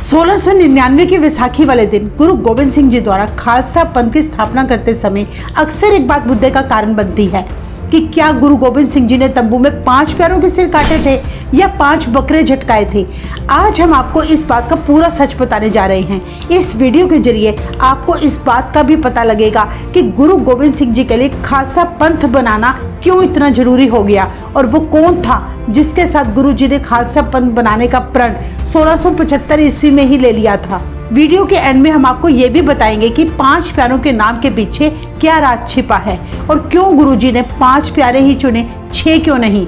1699 की वैसाखी वाले दिन गुरु गोबिंद सिंह जी द्वारा खालसा पंथ की स्थापना करते समय अक्सर एक बात मुद्दे का कारण बनती है कि क्या गुरु गोबिंद सिंह जी ने तंबू में 5 प्यारों के सिर काटे थे या 5 बकरे झटकाए थे। आज हम आपको इस बात का पूरा सच बताने जा रहे हैं। इस वीडियो के जरिए आपको इस बात का भी पता लगेगा कि गुरु गोबिंद सिंह जी के लिए खालसा पंथ बनाना क्यों इतना जरूरी हो गया और वो कौन था जिसके साथ गुरु जी ने खालसा पंथ बनाने का प्रण 1675 ईस्वी में ही ले लिया था। वीडियो के एंड में हम आपको ये भी बताएंगे कि 5 प्यारों के नाम के पीछे क्या राज छिपा है और क्यों गुरुजी ने 5 प्यारे ही चुने, 6 क्यों नहीं।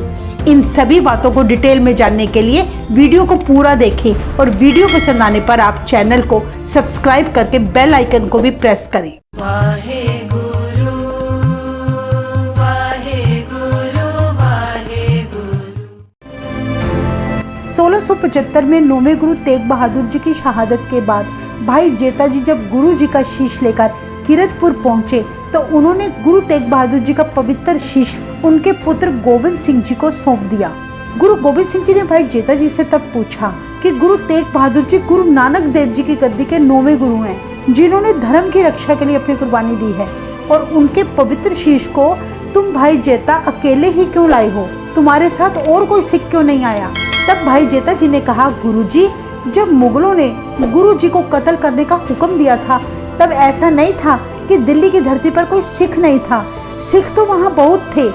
इन सभी बातों को डिटेल में जानने के लिए वीडियो को पूरा देखें और वीडियो पसंद आने पर आप चैनल को सब्सक्राइब करके बेल आइकन को भी प्रेस करें। 1675 में 9वें गुरु तेग बहादुर जी की शहादत के बाद भाई जेता जी जब गुरु जी का शीश लेकर किरतपुर पहुंचे तो उन्होंने गुरु तेग बहादुर जी का पवित्र शीश उनके पुत्र गोविंद सिंह जी को सौंप दिया। गुरु गोविंद सिंह जी ने भाई जेता जी से तब पूछा कि गुरु तेग बहादुर जी गुरु नानक देव जी की गद्दी के 9वें गुरु हैं, जिन्होंने धर्म की रक्षा के लिए अपनी कुर्बानी दी है, और उनके पवित्र शीश को तुम भाई जेता अकेले ही क्यों लाए हो, तुम्हारे साथ और कोई सिख क्यों नहीं आया। तब भाई जेता जी ने कहा, गुरुजी, जब मुगलों ने गुरु जी को कत्ल करने का हुक्म दिया था तब ऐसा नहीं था कि दिल्ली की धरती पर कोई सिख नहीं था, सिख तो वहाँ बहुत थे।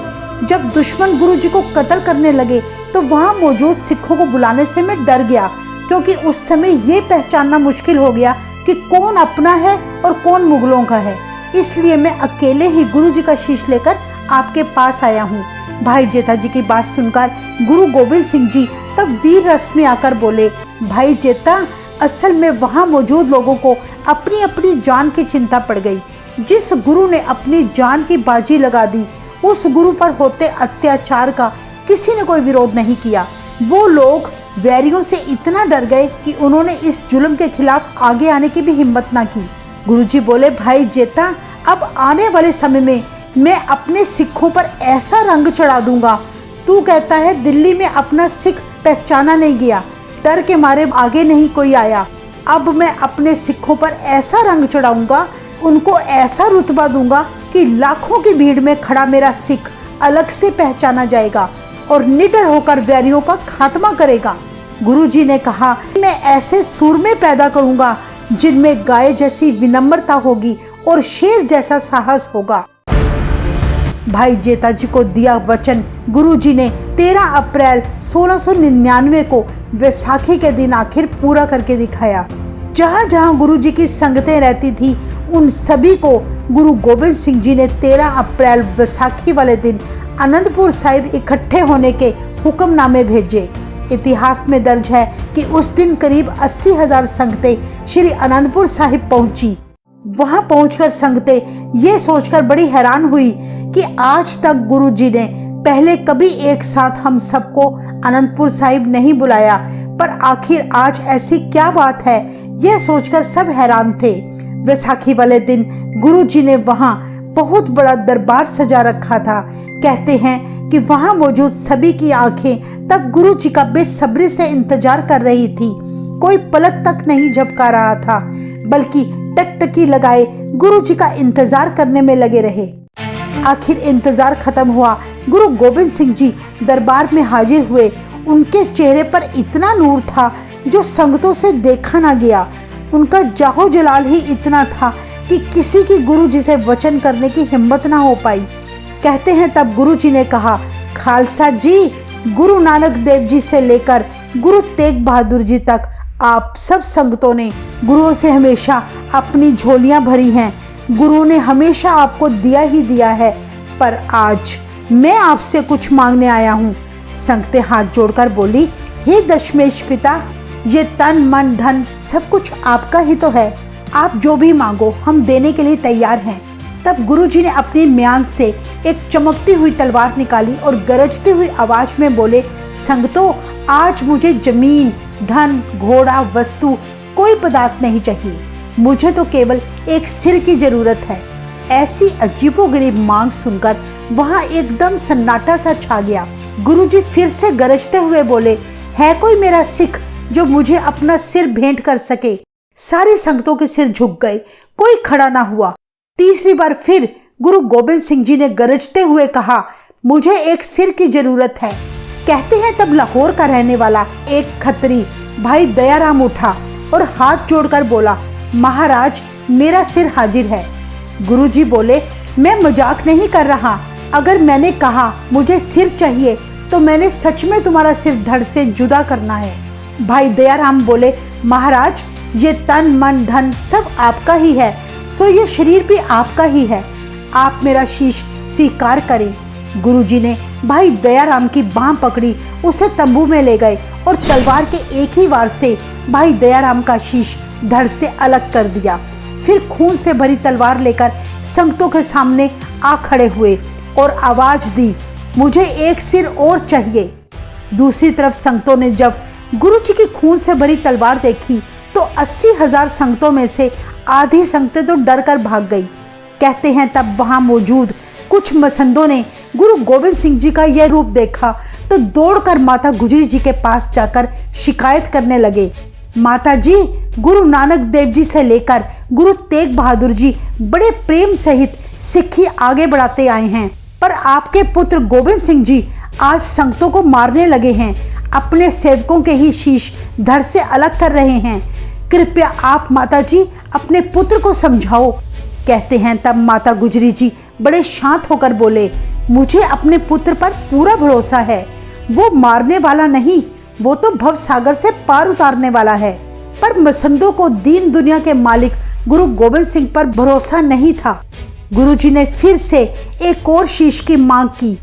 जब दुश्मन गुरु जी को कत्ल करने लगे तो वहाँ मौजूद सिखों को बुलाने से मैं डर गया, क्योंकि उस समय ये पहचानना मुश्किल हो गया कि कौन अपना है और कौन मुगलों का है। इसलिए मैं अकेले ही गुरु जी का शीश लेकर आपके पास आया हूँ। भाई जेता जी की बात सुनकर गुरु गोबिंद सिंह जी तब वीर रस में आकर बोले, भाई जेता, असल में वहाँ मौजूद लोगों को अपनी अपनी जान की चिंता पड़ गई। जिस गुरु ने अपनी जान की बाजी लगा दी उस गुरु पर होते अत्याचार का किसी ने कोई विरोध नहीं किया। वो लोग वैरियों से इतना डर गए कि उन्होंने इस जुल्म के खिलाफ आगे आने की भी हिम्मत ना की। गुरुजी बोले, भाई जेता, अब आने वाले समय में मैं अपने सिखों पर ऐसा रंग चढ़ा दूंगा। तू कहता है दिल्ली में अपना सिख पहचाना नहीं गया, डर के मारे आगे नहीं कोई आया। अब मैं अपने सिखों पर ऐसा रंग चढ़ाऊंगा, उनको ऐसा रुतबा दूंगा कि लाखों की भीड़ में खड़ा मेरा सिख अलग से पहचाना जाएगा और निडर होकर वैरियों का खात्मा करेगा। गुरुजी ने कहा, मैं ऐसे सूरमे पैदा करूंगा जिनमें गाय जैसी विनम्रता होगी और शेर जैसा साहस होगा। भाई जेता जी को दिया वचन गुरुजी ने 13 अप्रैल 1699 को वैसाखी के दिन आखिर पूरा करके दिखाया। जहाँ जहाँ गुरुजी की संगतें रहती थी उन सभी को गुरु गोबिंद सिंह जी ने 13 अप्रैल वैसाखी वाले दिन आनंदपुर साहिब इकट्ठे होने के हुक्मनामे भेजे। इतिहास में दर्ज है कि उस दिन करीब 80,000 संगतें श्री आनंदपुर साहिब पहुंची। वहां पहुंचकर संगतें ये सोचकर बड़ी हैरान हुई कि आज तक गुरुजी ने पहले कभी एक साथ हम सबको आनंदपुर साहिब नहीं बुलाया, पर आखिर आज ऐसी क्या बात है, यह सोचकर सब हैरान थे। वैसाखी वाले दिन गुरुजी ने वहां बहुत बड़ा दरबार सजा रखा था। कहते हैं कि वहां मौजूद सभी की आंखें तब गुरुजी का बेसब्री से इंतजार कर रही थी। कोई पलक तक नहीं झपका रहा था, बल्कि टकटकी लगाए गुरुजी का इंतजार करने में लगे रहे। आखिर इंतजार खत्म हुआ। गुरु गोबिंद सिंह जी दरबार में हाजिर हुए। उनके चेहरे पर इतना नूर था जो संगतों से देखा ना गया। उनका जाहो जलाल ही इतना था कि किसी की गुरु जी से वचन करने की हिम्मत ना हो पाई। कहते हैं तब गुरु जी ने कहा, खालसा जी, गुरु नानक देव जी से लेकर गुरु तेग बहादुर जी तक आप सब संगतों ने गुरुओं से हमेशा अपनी झोलियां भरी हैं। गुरु ने हमेशा आपको दिया ही दिया है, पर आज मैं आपसे कुछ मांगने आया हूँ। संगतें हाथ जोड़कर बोली, हे दशमेश पिता, ये तन मन धन सब कुछ आपका ही तो है, आप जो भी मांगो हम देने के लिए तैयार हैं। तब गुरुजी ने अपनी म्यान से एक चमकती हुई तलवार निकाली और गरजती हुई आवाज में बोले, संगतों, आज मुझे जमीन, धन, घोड़ा, वस्तु कोई पदार्थ नहीं चाहिए, मुझे तो केवल एक सिर की जरूरत है। ऐसी अजीबोगरीब मांग सुनकर वहां एकदम सन्नाटा सा छा गया। गुरुजी फिर से गरजते हुए बोले, है कोई मेरा सिख जो मुझे अपना सिर भेंट कर सके। सारे संगतों के सिर झुक गए, कोई खड़ा ना हुआ। तीसरी बार फिर गुरु गोबिंद सिंह जी ने गरजते हुए कहा, मुझे एक सिर की जरूरत है। कहते हैं तब लाहौर का रहने वाला एक खत्री भाई दयाराम उठा और हाथ जोड़कर बोला, महाराज मेरा सिर हाजिर है। गुरुजी बोले, मैं मजाक नहीं कर रहा। अगर मैंने कहा मुझे सिर चाहिए तो मैंने सच में तुम्हारा सिर धड़ से जुदा करना है। भाई दयाराम बोले, महाराज ये तन मन धन सब आपका ही है, सो ये शरीर भी आपका ही है, आप मेरा शीश स्वीकार करें। गुरुजी ने भाई दयाराम की बांह पकड़ी, उसे तंबू में ले गए और तलवार के एक ही वार से भाई दयाराम का शीश धड़ से अलग कर दिया। फिर खून से भरी तलवार लेकर संगतों के सामने आ खड़े हुए और आवाज दी, मुझे एक सिर और चाहिए। दूसरी तरफ संगतों ने जब गुरुजी की खून से भरी तलवार देखी तो 80,000 संगतों में से आधी संगतें तो डर कर भाग गई। कहते हैं तब वहां मौजूद कुछ मसंदों ने गुरु गोबिंद सिंह जी का यह रूप देखा तो दौड़कर माता गुजरी जी के पास जाकर शिकायत करने लगे, माता जी गुरु नानक देव जी से लेकर गुरु तेग बहादुर जी बड़े प्रेम सहित सिक्खी आगे बढ़ाते आए हैं, पर आपके पुत्र गोबिंद सिंह जी आज संगतों को मारने लगे हैं, अपने सेवकों के ही शीश धड़ से अलग कर रहे हैं। कृपया आप माता जी अपने पुत्र को समझाओ। कहते हैं तब माता गुजरी जी बड़े शांत होकर बोले, मुझे अपने पुत्र पर पूरा भरोसा है, वो मारने वाला नहीं, वो तो भव सागर से पार उतारने वाला है। पर मसंदों को दीन दुनिया के मालिक गुरु गोबिंद सिंह पर भरोसा नहीं था। गुरुजी ने फिर से एक और शीश की मांग की।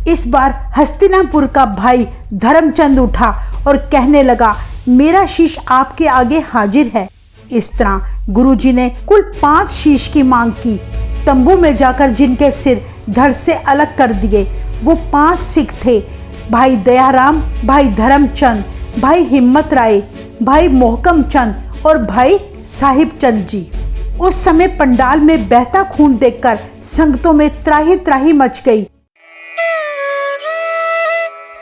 इस बार हस्तिनापुर का भाई धर्मचंद उठा और कहने लगा, मेरा शीश आपके आगे हाजिर है। इस तरह गुरुजी ने कुल 5 शीश की मांग की। तंबू में जाकर जिनके सिर धड़ से अलग कर दिए वो 5 सिख थे, भाई दयाराम, भाई धर्मचंद, भाई हिम्मत राय, भाई मोहकम चंद और भाई साहिब चंद जी। उस समय पंडाल में बहता खून देखकर संगतों में त्राही त्राही मच गई।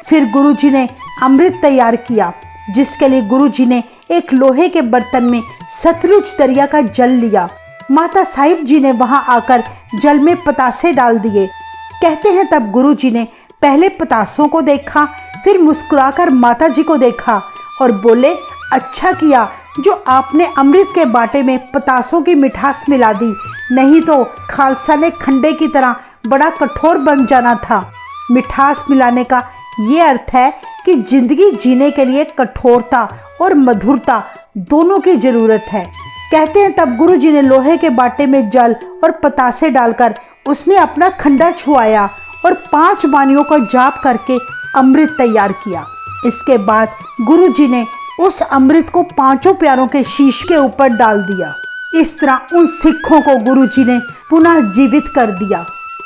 फिर गुरुजी ने अमृत तैयार किया, जिसके लिए गुरुजी ने एक लोहे के बर्तन में सतलुज दरिया का जल लिया। माता साहिब जी ने वहां आकर जल में पतासे डाल दिए। कहते हैं तब गुरुजी ने पहले पतासों को देखा, फिर मुस्कुराकर माता जी को देखा और बोले, अच्छा किया जो आपने अमृत के बाटे में पतासों की मिठास मिला दी, नहीं तो खालसा ने खंडे की तरह बड़ा कठोर बन जाना था। मिठास मिलाने का ये अर्थ है कि जिंदगी जीने के लिए कठोरता और मधुरता दोनों की जरूरत है। कहते हैं तब गुरुजी ने लोहे के बाटे में जल और पतासे डालकर उसने अपना खंडा छुआया और 5 बानियों का जाप करके अमृत तैयार किया। इसके बाद गुरुजी ने उस अमृत को 5 प्यारों के शीश के ऊपर डाल दिया। इस तरह उन सिखों को गुरुजी ने पुनः जीवित कर दिया।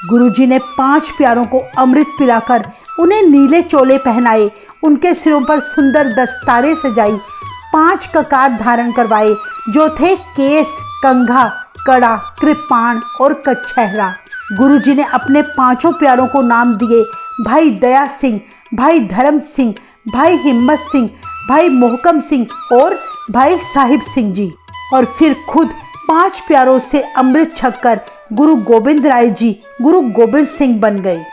गुरुजी ने 5 प्यारों को अमृत पिलाकर उन्हें नीले चोले पहनाए, उनके सिरों पर सुंदर दस्तारें सजाई, 5 ककार धारण करवाए जो थे केस, कंघा, कड़ा, कृपाण और कच्छहरा। गुरुजी ने अपने 5 प्यारों को नाम दिए, भाई दया सिंह, भाई धर्म सिंह, भाई हिम्मत सिंह, भाई मोहकम सिंह और भाई साहिब सिंह जी। और फिर खुद 5 प्यारों से अमृत छककर गुरु गोबिंद राय जी गुरु गोबिंद सिंह बन गए।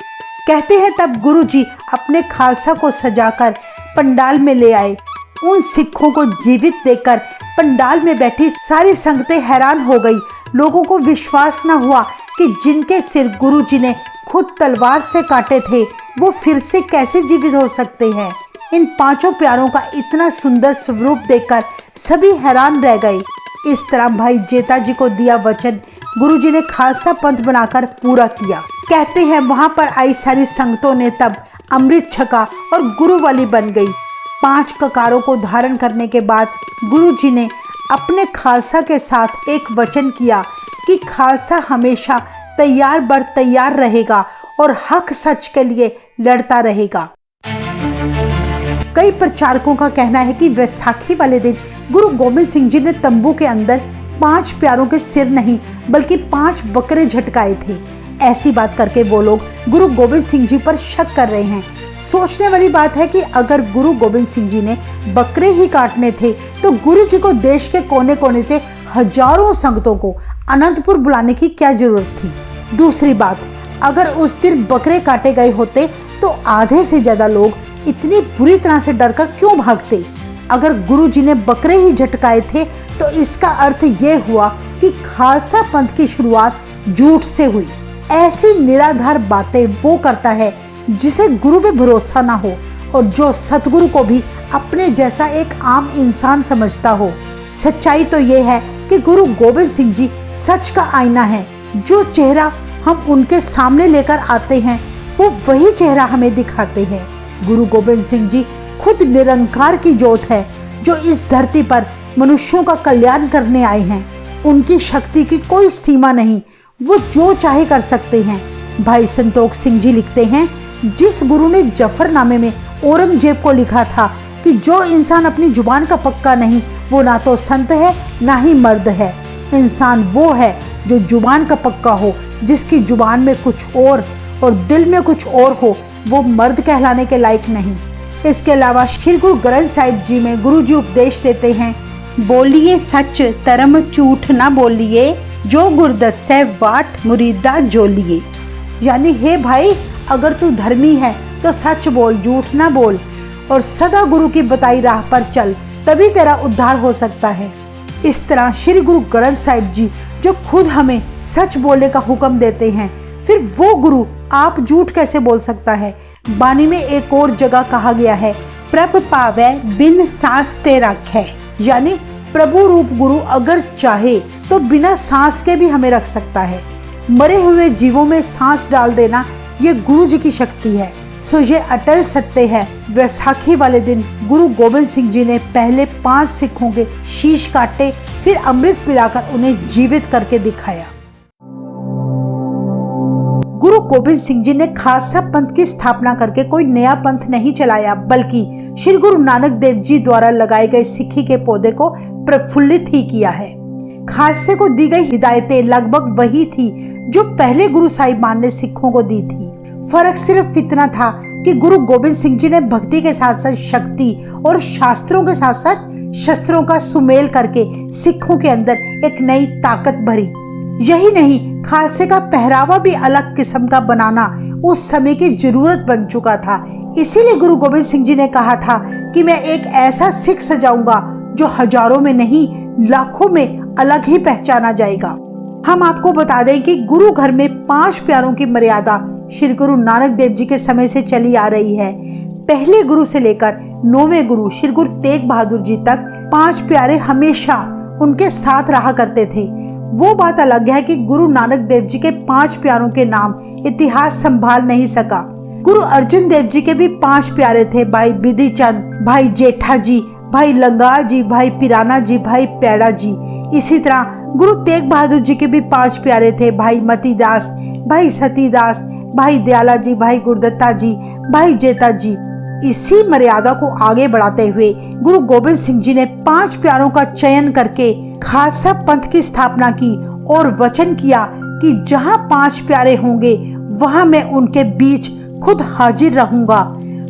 कहते हैं तब गुरुजी अपने खालसा को सजाकर पंडाल में ले आए। उन सिखों को जीवित देखकर पंडाल में बैठी सारी संगतें हैरान हो गई। लोगों को विश्वास न हुआ कि जिनके सिर गुरुजी ने खुद तलवार से काटे थे वो फिर से कैसे जीवित हो सकते हैं। इन 5 प्यारों का इतना सुंदर स्वरूप देखकर सभी हैरान रह गए। इस तरह भाई जेता जी को दिया वचन गुरुजी ने खालसा पंथ बनाकर पूरा किया। कहते हैं वहां पर आई सारी संगतों ने तब अमृत छका और गुरु वाली बन गई। 5 ककारों को धारण करने के बाद गुरुजी ने अपने खालसा के साथ एक वचन किया कि खालसा हमेशा तैयार बर तैयार रहेगा और हक सच के लिए लड़ता रहेगा। कई प्रचारकों का कहना है कि वैसाखी वाले दिन गुरु गोबिंद सिंह जी ने तंबू के अंदर 5 प्यारों के सिर नहीं बल्कि 5 बकरे झटकाए थे। ऐसी बात करके वो लोग गुरु गोबिंद सिंह जी पर शक कर रहे हैं। सोचने वाली बात है कि अगर गुरु गोबिंद सिंह जी ने बकरे ही काटने थे तो गुरु जी को देश के कोने कोने से हजारों संगतों को अनंतपुर बुलाने की क्या जरूरत थी। दूसरी बात, अगर उस दिन बकरे काटे गए होते तो आधे से ज्यादा लोग इतनी बुरी तरह से डरकर क्यों भागते। अगर गुरु जी ने बकरे ही झटकाए थे तो इसका अर्थ ये हुआ कि खालसा पंथ की शुरुआत झूठ से हुई। ऐसी निराधार बातें वो करता है जिसे गुरु पे भरोसा ना हो और जो सतगुरु को भी अपने जैसा एक आम इंसान समझता हो। सच्चाई तो ये है कि गुरु गोबिंद सिंह जी सच का आईना है। जो चेहरा हम उनके सामने लेकर आते हैं वो वही चेहरा हमें दिखाते हैं। गुरु गोबिंद सिंह जी खुद निरंकार की ज्योत है जो इस धरती पर मनुष्यों का कल्याण करने आए हैं। उनकी शक्ति की कोई सीमा नहीं, वो जो चाहे कर सकते हैं। भाई संतोख सिंह जी लिखते हैं, जिस गुरु ने जफरनामे में औरंगजेब को लिखा था कि जो इंसान अपनी जुबान का पक्का नहीं वो ना तो संत है ना ही मर्द है। इंसान वो है जो जुबान का पक्का हो, जिसकी जुबान में कुछ और दिल में कुछ और हो, वो मर्द कहलाने के लायक नहीं। इसके अलावा श्री गुरु ग्रंथ साहिब जी में गुरु जी उपदेश देते हैं, बोलिए सच धर्म झूठ ना बोलिए, जो गुरदस्ते वाट मुरीदा जोलिए। यानी हे भाई, अगर तू धर्मी है तो सच बोल, झूठ ना बोल और सदा गुरु की बताई राह पर चल, तभी तेरा उद्धार हो सकता है। इस तरह श्री गुरु ग्रंथ साहिब जी जो खुद हमें सच बोलने का हुक्म देते हैं, फिर वो गुरु आप झूठ कैसे बोल सकता है। बानी में एक और जगह कहा गया है, प्रभ पावे बिन सांस ते रखे। यानी प्रभु रूप गुरु अगर चाहे तो बिना सांस के भी हमें रख सकता है। मरे हुए जीवों में सांस डाल देना ये गुरु जी की शक्ति है। सो ये अटल सत्य है। वैसाखी वाले दिन गुरु गोबिंद सिंह जी ने पहले 5 सिखों के शीश काटे, फिर अमृत पिलाकर उन्हें जीवित करके दिखाया। गुरु गोबिंद सिंह जी ने खालसा पंथ की स्थापना करके कोई नया पंथ नहीं चलाया, बल्कि श्री गुरु नानक देव जी द्वारा लगाए गए सिक्खी के पौधे को प्रफुल्लित ही किया है। खालसे को दी गई हिदायतें लगभग वही थी जो पहले गुरु साहिबान ने सिखों को दी थी। फर्क सिर्फ इतना था कि गुरु गोबिंद सिंह जी ने भक्ति के साथ साथ शक्ति और शास्त्रों के साथ साथ शस्त्रों का सुमेल करके सिखों के अंदर एक नई ताकत भरी। यही नहीं, खालसे का पहरावा भी अलग किस्म का बनाना उस समय की जरूरत बन चुका था। इसीलिए गुरु गोबिंद सिंह जी ने कहा था कि मैं एक ऐसा सिख सजाऊंगा जो हजारों में नहीं लाखों में अलग ही पहचाना जाएगा। हम आपको बता दें कि गुरु घर में 5 प्यारों की मर्यादा श्री गुरु नानक देव जी के समय से चली आ रही है। पहले गुरु से लेकर 9वें गुरु श्री गुरु तेग बहादुर जी तक 5 प्यारे हमेशा उनके साथ रहा करते थे। वो बात अलग है कि गुरु नानक देव जी के 5 प्यारों के नाम इतिहास संभाल नहीं सका। गुरु अर्जुन देव जी के भी 5 प्यारे थे, भाई बिधि चंद, भाई जेठा जी, भाई लंगार जी, भाई पिराना जी, भाई पैड़ा जी। इसी तरह गुरु तेग बहादुर जी के भी 5 प्यारे थे, भाई मतीदास, भाई सतीदास, भाई दयाला जी, भाई गुरदत्ता जी, भाई जेता जी। इसी मर्यादा को आगे बढ़ाते हुए गुरु गोबिंद सिंह जी ने 5 प्यारों का चयन करके खालसा पंथ की स्थापना की और वचन किया कि जहां 5 प्यारे होंगे वहां मैं उनके बीच खुद हाजिर रहूंगा।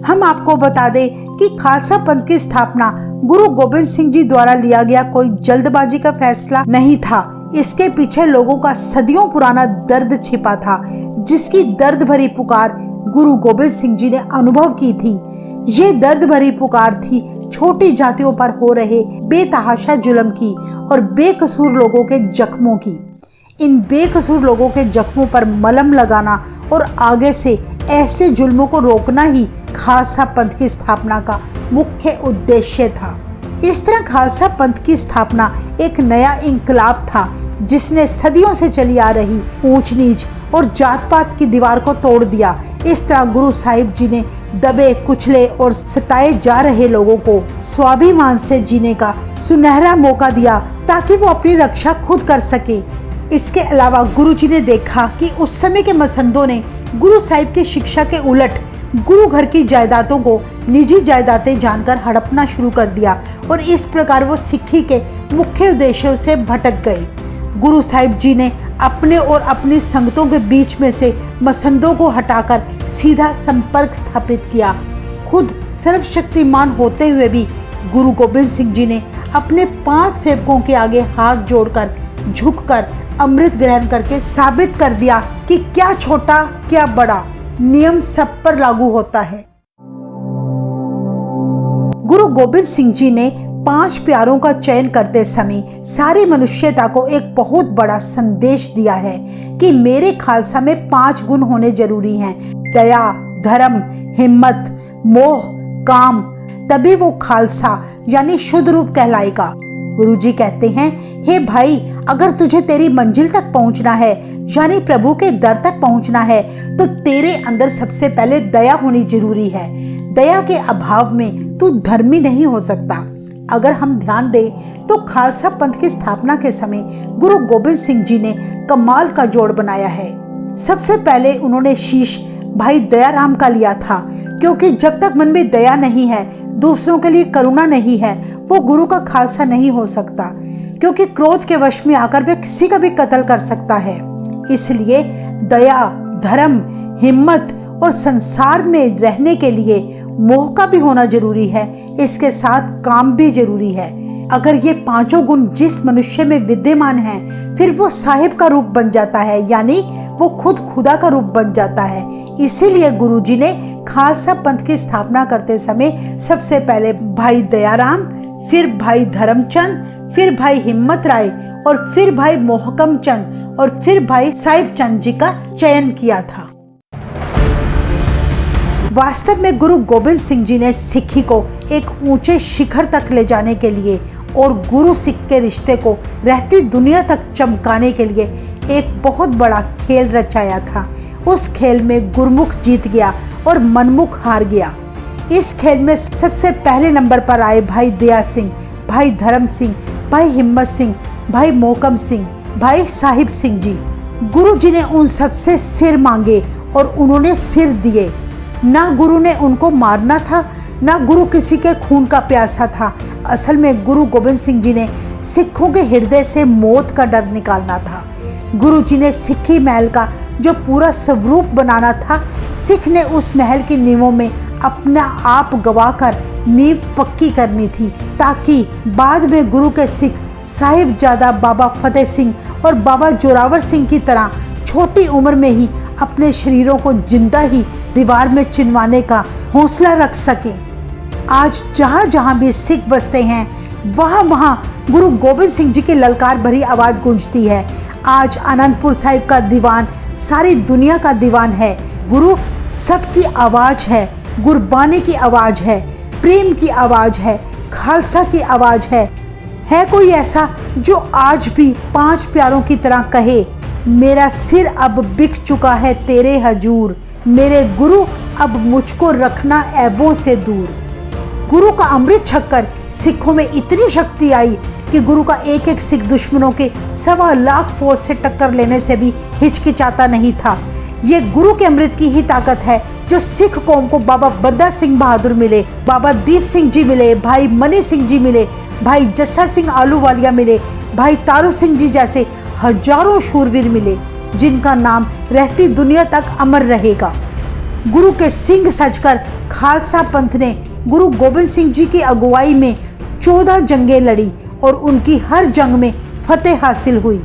हम आपको बता दें कि खालसा पंथ की स्थापना गुरु गोबिंद सिंह जी द्वारा लिया गया कोई जल्दबाजी का फैसला नहीं था। इसके पीछे लोगों का सदियों पुराना दर्द छिपा था, जिसकी दर्द भरी पुकार गुरु गोबिंद सिंह जी ने अनुभव की थी। ये दर्द भरी पुकार थी छोटी जातियों पर हो रहे बेतहाशा जुल्म की और बेकसूर लोगों के जख्मों की। इन बेकसूर लोगों के जख्मों पर मलहम लगाना और आगे से ऐसे जुल्मों को रोकना ही खालसा पंथ की स्थापना का मुख्य उद्देश्य था। इस तरह खालसा पंथ की स्थापना एक नया इंकलाब था, जिसने सदियों से चली आ रही ऊंच नीच और जात पात की दीवार को तोड़ दिया। इस तरह गुरु साहिब जी ने दबे कुचले और सताए जा रहे लोगों को स्वाभिमान से जीने का सुनहरा मौका दिया, ताकि वो अपनी रक्षा खुद कर सके। इसके अलावा गुरु जी ने देखा कि उस समय के मसंदों ने गुरु साहिब की शिक्षा के उलट गुरु घर की जायदादों को निजी जायदादें जानकर हड़पना शुरू कर दिया और इस प्रकार वो सिक्खी के मुख्य उद्देश्यों से भटक गए। गुरु साहिब जी ने अपने और अपनी संगतों के बीच में से मसंदों को हटाकर सीधा संपर्क स्थापित किया। खुद सर्वशक्तिमान होते हुए भी गुरु गोबिंद सिंह जी ने अपने 5 सेवकों के आगे हाथ जोड़कर झुककर अमृत ग्रहण करके साबित कर दिया कि क्या छोटा क्या बड़ा, नियम सब पर लागू होता है। गुरु गोबिंद सिंह जी ने 5 प्यारों का चयन करते समय सारी मनुष्यता को एक बहुत बड़ा संदेश दिया है कि मेरे खालसा में 5 गुण होने जरूरी हैं। दया, धर्म, हिम्मत, मोह, काम, तभी वो खालसा यानी शुद्ध रूप कहलाएगा। गुरुजी कहते हैं, हे भाई, अगर तुझे तेरी मंजिल तक पहुंचना है यानी प्रभु के दर तक पहुंचना है तो तेरे अंदर सबसे पहले दया होनी जरूरी है। दया के अभाव में तू धर्मी नहीं हो सकता। अगर हम ध्यान दें तो खालसा पंथ की स्थापना के समय गुरु गोबिंद सिंह जी ने कमाल का जोड़ बनाया है। सबसे पहले उन्होंने शीश भाई दयाराम का लिया था, क्योंकि जब तक मन में दया नहीं है, दूसरों के लिए करुणा नहीं है, वो गुरु का खालसा नहीं हो सकता, क्योंकि क्रोध के वश में आकर वे किसी का भी कत्ल कर सकता है। इसलिए दया, धर्म, हिम्मत और संसार में रहने के लिए मोह का भी होना जरूरी है। इसके साथ काम भी जरूरी है। अगर ये 5 गुण जिस मनुष्य में विद्यमान हैं, फिर वो साहिब का रूप बन जाता है, यानी वो खुद खुदा का रूप बन जाता है। इसीलिए गुरुजी ने खालसा पंथ की स्थापना करते समय सबसे पहले भाई दयाराम, फिर भाई धर्मचंद, फिर भाई हिम्मत राय और फिर भाई मोहकम चंद और फिर भाई साहिब चंद जी का चयन किया था। वास्तव में गुरु गोबिंद सिंह जी ने सिक्खी को एक ऊंचे शिखर तक ले जाने के लिए और गुरु सिख के रिश्ते को रहती दुनिया तक चमकाने के लिए एक बहुत बड़ा खेल रचाया था। उस खेल में गुरमुख जीत गया और मनमुख हार गया। इस खेल में सबसे पहले नंबर पर आए भाई दया सिंह, भाई धर्म सिंह, भाई हिम्मत सिंह, भाई मोहकम सिंह, भाई साहिब सिंह जी। गुरु जी ने उन सबसे सिर मांगे और उन्होंने सिर दिए। ना गुरु ने उनको मारना था, ना गुरु किसी के खून का प्यासा था। असल में गुरु गोबिंद सिंह जी ने सिखों के हृदय से मौत का डर निकालना था। गुरु जी ने सिक्खी महल का जो पूरा स्वरूप बनाना था, सिख ने उस महल की नींवों में अपना आप गवाकर नींव पक्की करनी थी, ताकि बाद में गुरु के सिख साहिबजादा बाबा फतेह सिंह और बाबा जोरावर सिंह की तरह छोटी उम्र में ही अपने शरीरों को जिंदा ही दीवार में चिनवाने का हौसला रख सके। आज जहाँ जहाँ भी सिख बसते हैं, वहाँ वहाँ गुरु गोबिंद सिंह जी की ललकार भरी आवाज़ गूंजती है। आज आनंदपुर साहिब का दीवान सारी दुनिया का दीवान है। गुरु सबकी आवाज़ है, गुरबानी की आवाज़ है, प्रेम की आवाज़ है, खालसा की आवाज़ है। है कोई ऐसा जो आज भी 5 प्यारों की तरह कहे, मेरा सिर अब बिक चुका है तेरे हजूर, मेरे गुरु अब मुझको रखना ऐबों से दूर। गुरु का अमृत छककर सिखों में इतनी शक्ति आई कि गुरु का एक एक सिख दुश्मनों के 1.25 लाख फौज से टक्कर लेने से भी हिचकिचाता नहीं था। ये गुरु के अमृत की ही ताकत है जो सिख कौम को बाबा बंदा सिंह बहादुर मिले, बाबा दीप सिंह जी मिले, भाई मनी सिंह जी मिले, भाई जस्सा सिंह आलूवालिया मिले, भाई तारू सिंह जी जैसे हजारों शूरवीर मिले, जिनका नाम रहती दुनिया तक अमर रहेगा। गुरु के सिंह सजकर खालसा पंथ ने गुरु गोबिंद सिंह जी की अगुवाई में 14 जंगें लड़ी और उनकी हर जंग में फतेह हासिल हुई।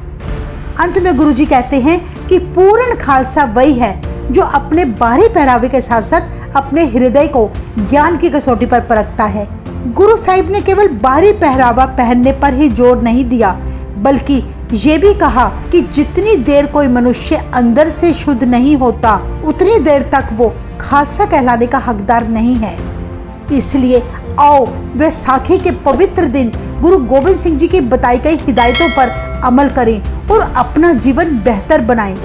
अंत में गुरु जी कहते हैं कि पूर्ण खालसा वही है जो अपने बाहरी पहरावे के साथ साथ अपने हृदय को ज्ञान की कसौटी पर परखता है। गुरु साहिब ने केवल बाहरी पहरावा पहनने पर ही जोर नहीं दिया, बल्कि ये भी कहा कि जितनी देर कोई मनुष्य अंदर से शुद्ध नहीं होता, उतनी देर तक वो खालसा कहलाने का हकदार नहीं है। इसलिए आओ वैसाखी के पवित्र दिन गुरु गोबिंद सिंह जी की बताई गई हिदायतों पर अमल करें और अपना जीवन बेहतर बनाएं।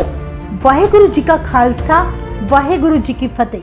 वाहेगुरु जी का खालसा, वाहेगुरु जी की फतेह।